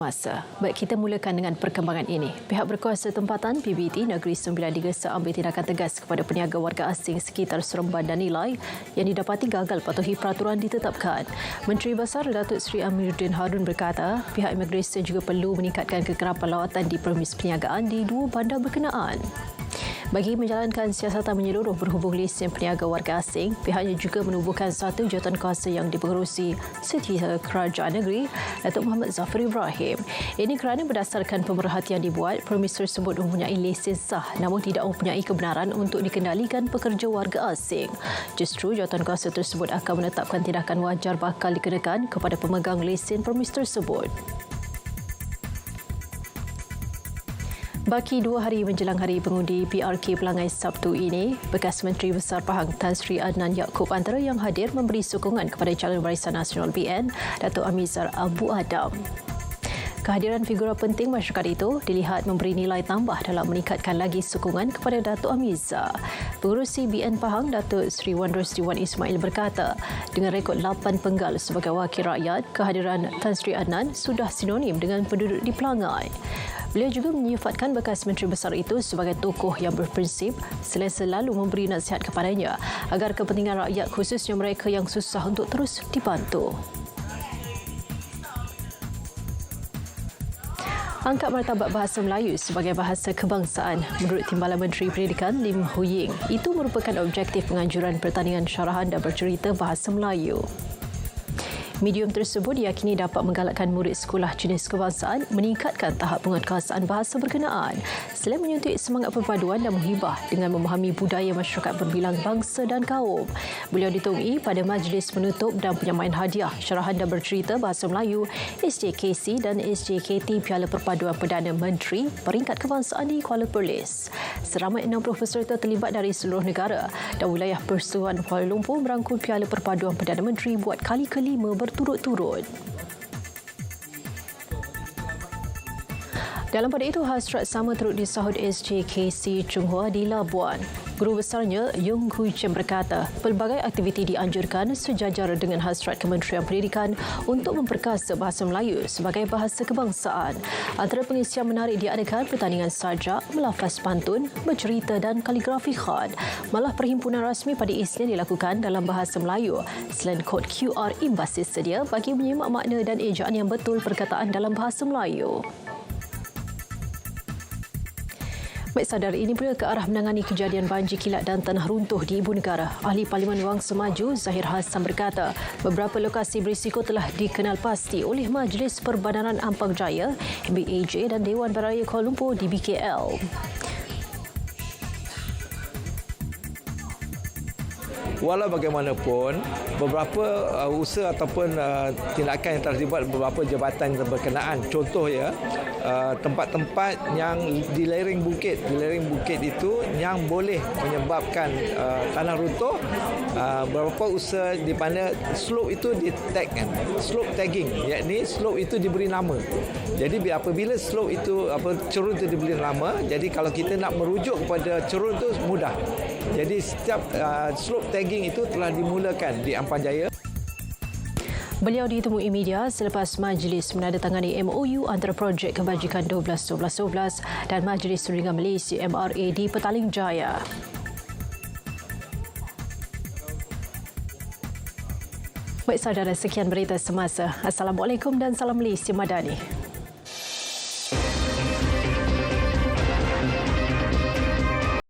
Masa. Baik, kita mulakan dengan perkembangan ini. Pihak berkuasa tempatan PBT Negeri Sembilan Digesa ambil tindakan tegas kepada peniaga warga asing sekitar Seremban dan Nilai yang didapati gagal patuhi peraturan ditetapkan. Menteri Besar Datuk Seri Amiruddin Harun berkata, pihak imigresen juga perlu meningkatkan kekerapan lawatan di premis perniagaan di dua bandar berkenaan. Bagi menjalankan siasatan menyeluruh berhubung lesen peniaga warga asing, pihaknya juga menubuhkan satu jawatankuasa yang dipengerusi Setiausaha Kerajaan Negeri, Datuk Muhammad Zafar Ibrahim. Ini kerana berdasarkan pemerhatian dibuat, premis tersebut mempunyai lesen sah namun tidak mempunyai kebenaran untuk dikendalikan pekerja warga asing. Justru jawatankuasa tersebut akan menetapkan tindakan wajar bakal dikenakan kepada pemegang lesen premis tersebut. Baki 2 hari menjelang hari pengundi PRK Pelangai Sabtu ini, bekas Menteri Besar Pahang Tan Sri Adnan Yaakob antara yang hadir memberi sokongan kepada calon Barisan Nasional BN, Datuk Amizar Abu Adam. Kehadiran figura penting masyarakat itu dilihat memberi nilai tambah dalam meningkatkan lagi sokongan kepada Datuk Amizar. Pengerusi BN Pahang, Datuk Seri Wan Rosli Wan Ismail berkata, dengan rekod 8 penggal sebagai wakil rakyat, kehadiran Tan Sri Adnan sudah sinonim dengan penduduk di Pelangai. Beliau juga menyifatkan bekas Menteri Besar itu sebagai tokoh yang berprinsip selain selalu memberi nasihat kepadanya agar kepentingan rakyat khususnya mereka yang susah untuk terus dibantu. Angkat martabat bahasa Melayu sebagai bahasa kebangsaan menurut Timbalan Menteri Pendidikan Lim Hu Ying. Itu merupakan objektif penganjuran pertandingan syarahan dan bercerita bahasa Melayu. Medium tersebut diyakini dapat menggalakkan murid sekolah jenis kebangsaan meningkatkan tahap penguatkuasaan bahasa berkenaan selain menyuntik semangat perpaduan dan menghibah dengan memahami budaya masyarakat berbilang bangsa dan kaum. Beliau ditemui pada majlis penutup dan penyampaian hadiah syarahan dan bercerita bahasa Melayu SJKC dan SJKT Piala Perpaduan Perdana Menteri peringkat kebangsaan di Kuala Perlis. Seramai 60 peserta terlibat dari seluruh negara dan wilayah Persatuan Kuala Lumpur merangkul Piala Perpaduan Perdana Menteri buat kali kelima berturut-turut. Dalam pada itu, hasrat sama turut disahut SJKC Chung Hua di Labuan. Guru besarnya, Yung Hui Chen berkata, pelbagai aktiviti dianjurkan sejajar dengan hasrat Kementerian Pendidikan untuk memperkasa bahasa Melayu sebagai bahasa kebangsaan. Antara pengisian menarik diadakan pertandingan sajak, melafaz pantun, bercerita dan kaligrafi khad. Malah perhimpunan rasmi pada Isnin dilakukan dalam bahasa Melayu selain kod QR imbas sedia bagi menyimak makna dan ejaan yang betul perkataan dalam bahasa Melayu. Baik, saudara, ini pula ke arah menangani kejadian banjir kilat dan tanah runtuh di Ibu Negara. Ahli Parlimen Wangsa Maju, Zahir Hassan berkata, beberapa lokasi berisiko telah dikenal pasti oleh Majlis Perbandaran Ampang Jaya, MBAJ dan Dewan Baraya Kuala Lumpur DBKL. Walau bagaimanapun, beberapa usaha ataupun tindakan yang telah dibuat beberapa jabatan berkenaan. Contoh ya, tempat-tempat yang di lereng bukit itu yang boleh menyebabkan tanah runtuh, beberapa usaha di mana slope itu di-tag kan, slope tagging, yakni slope itu diberi nama. Jadi apabila slope itu cerun itu diberi nama, jadi kalau kita nak merujuk kepada cerun itu mudah. Jadi setiap slope tagging itu telah dimulakan di Ampang Jaya. Beliau ditemui media selepas majlis menandatangani MOU antara projek kebajikan 12-12-12 dan Majlis Suringan Malaysia MRA di Petaling Jaya. Baik, saudara, sekian berita semasa. Assalamualaikum dan salam Malaysia Madani.